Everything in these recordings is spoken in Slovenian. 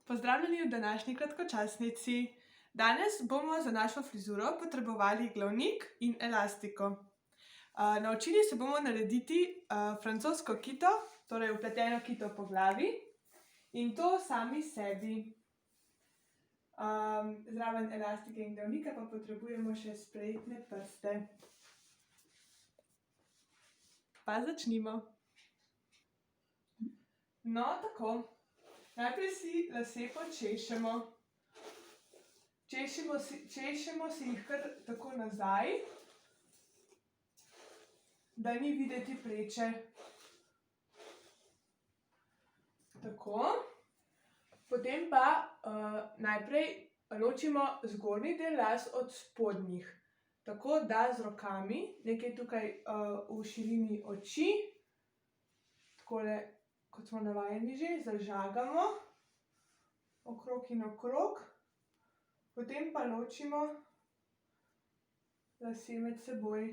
Pozdravljeni v današnji kratkočasnici. Danes bomo za našo frizuro potrebovali glavnik in elastiko. Naučili se bomo narediti francosko kito, torej vpleteno kito po glavi, in to sami sebi. Zraven elastike in glavnika pa potrebujemo še sprejetne prste. Pa začnimo. No, tako. Najprej si lase počešemo. Češemo si jih kar tako nazaj, da ni videti pleče. Tako. Potem pa najprej ločimo zgornji del las od spodnjih. Tako da z rokami, nekaj tukaj v širini oči, takole, kot smo navajeni že, zažagamo okrog in okrog. Potem pa ločimo lase med seboj,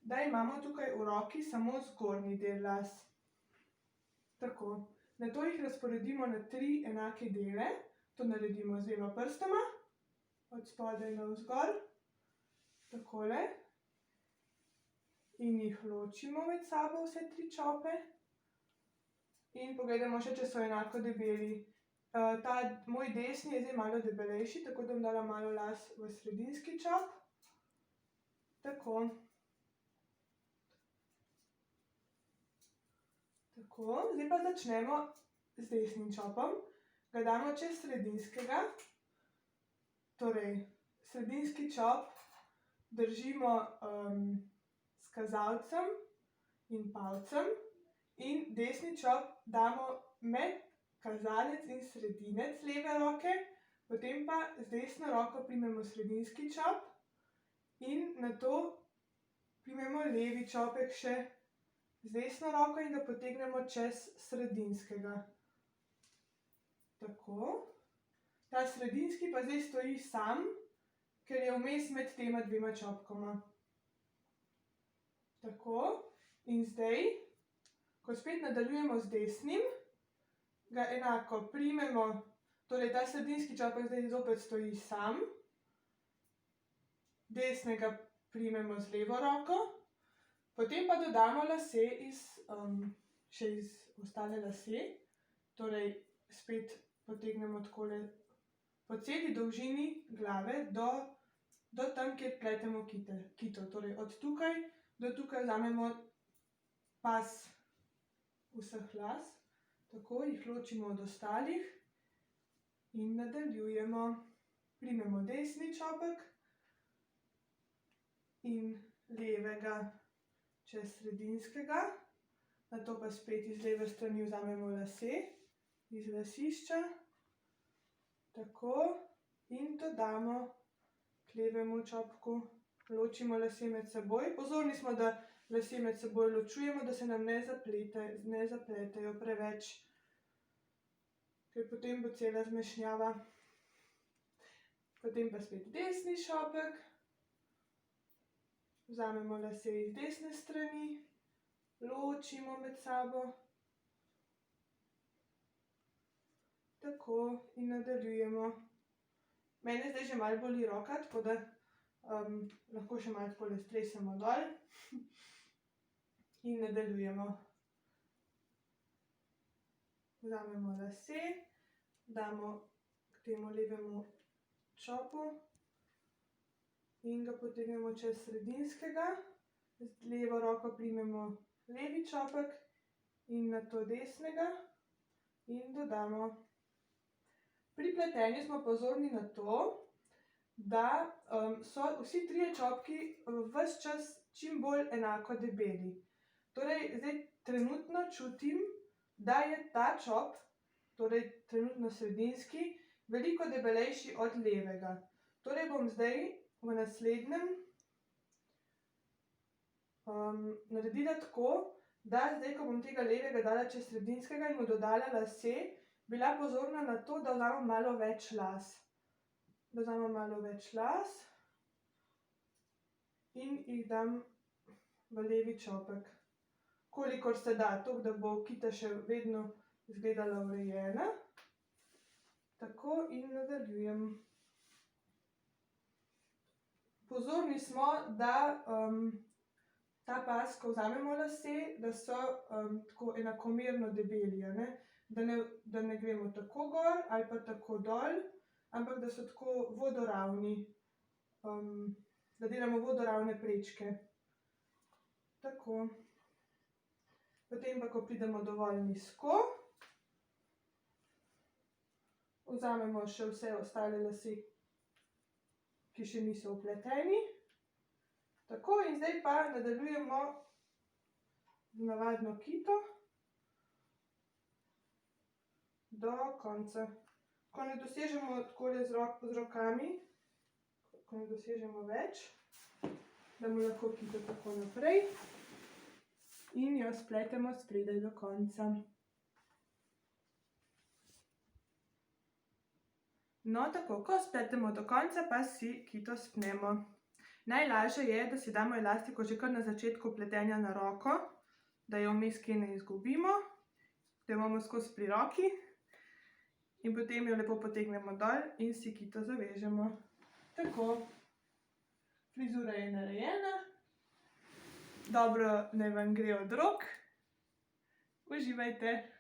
da imamo tukaj v roki samo zgornji del las. Tako. Nato jih razporedimo na 3 enake dele. To naredimo z 2 prstoma, od spodaj navzgor. Takole. In jih ločimo med sabo vse 3 čope. In pogledamo še, če so enako debeli. Ta moj desni je zdaj malo debelejši, tako da bom dala malo las v sredinski čop. Tako. Tako, zdaj pa začnemo z desnim čopom. Ga damo čez sredinskega. Torej, sredinski čop držimo s kazalcem in palcem. In desni čop damo med kazalec in sredinec leve roke, potem pa z desno roko primemo sredinski čop in nato primemo levi čopek še z desno roko in ga potegnemo čez sredinskega. Tako. Ta sredinski pa zdaj stoji sam, ker je vmes med tema 2 čopkoma. Tako. In zdaj, ko spet nadaljujemo z desnim, ga enako primemo, torej ta sredinski čopek zdaj zopet stoji sam. Desnega primemo z levo roko, potem pa dodamo lase še iz ostale lase. Torej spet potegnemo takole po celi dolžini glave do tam, kjer pletemo kito. Torej od tukaj do tukaj vzamemo pas vseh las. Tako, jih ločimo od ostalih in nadaljujemo. Primemo desni čopek in levega čez sredinskega. Nato pa spet iz leve strani vzamemo lase iz lasišča. Tako. In dodamo k levemu čopku. Ločimo lase med seboj. Pozorni smo, da lase med seboj ločujemo, da se nam ne zapletejo preveč, ker potem bo cela zmešnjava. Potem pa spet desni šopek. Vzamemo lase iz desne strani, ločimo med sabo. Tako. In nadaljujemo. Mene zdaj že malo boli roka, tako da lahko še malo takole stresemo dol. In nadaljujemo. Vzamemo lase, damo k temu levemu čopu in ga potegnemo čez sredinskega. Z levo roko primemo levi čopek in nato desnega in dodamo. Pri pletenju smo pozorni na to, da so vsi 3 čopki ves čas čim bolj enako debeli. Torej, zdaj trenutno čutim, da je ta čop, torej trenutno sredinski, veliko debelejši od levega. Torej bom zdaj v naslednjem naredila tako, da zdaj, ko bom tega levega dala čez sredinskega in mu dodala lase, bila pozorna na to, da vzamem malo več las. Da vzamem malo več las in jih dam v levi čopek. Kolikor se da, toliko, da bo kita še vedno izgledala urejena. Tako. in nadaljujem. Pozorni smo, da ta pas, ko vzamemo lase, da so tako enakomerno debeli, a ne? Da ne gremo tako gor ali pa tako dol, ampak da so tako vodoravni, da delamo vodoravne prečke. Tako. Potem pa, ko pridemo dovolj nizko, vzamemo še vse ostale lase, ki še niso vpleteni. Tako, in zdaj pa nadaljujemo z navadno kito do konca. Ko ne dosežemo takole z rokami, ko ne dosežemo več, damo lahko kito tako naprej in jo spletemo spredaj do konca. No, tako, ko spletemo do konca, pa si kito spnemo. Najlažje je, da si damo elastiko že kar na začetku pletenja na roko, da jo vmes kje ne izgubimo, da jo imamo skozi pri roki in potem jo lepo potegnemo dol in si kito zavežemo. Tako. Frizura je narejena. Dobro naj vam gre od rok. Uživajte!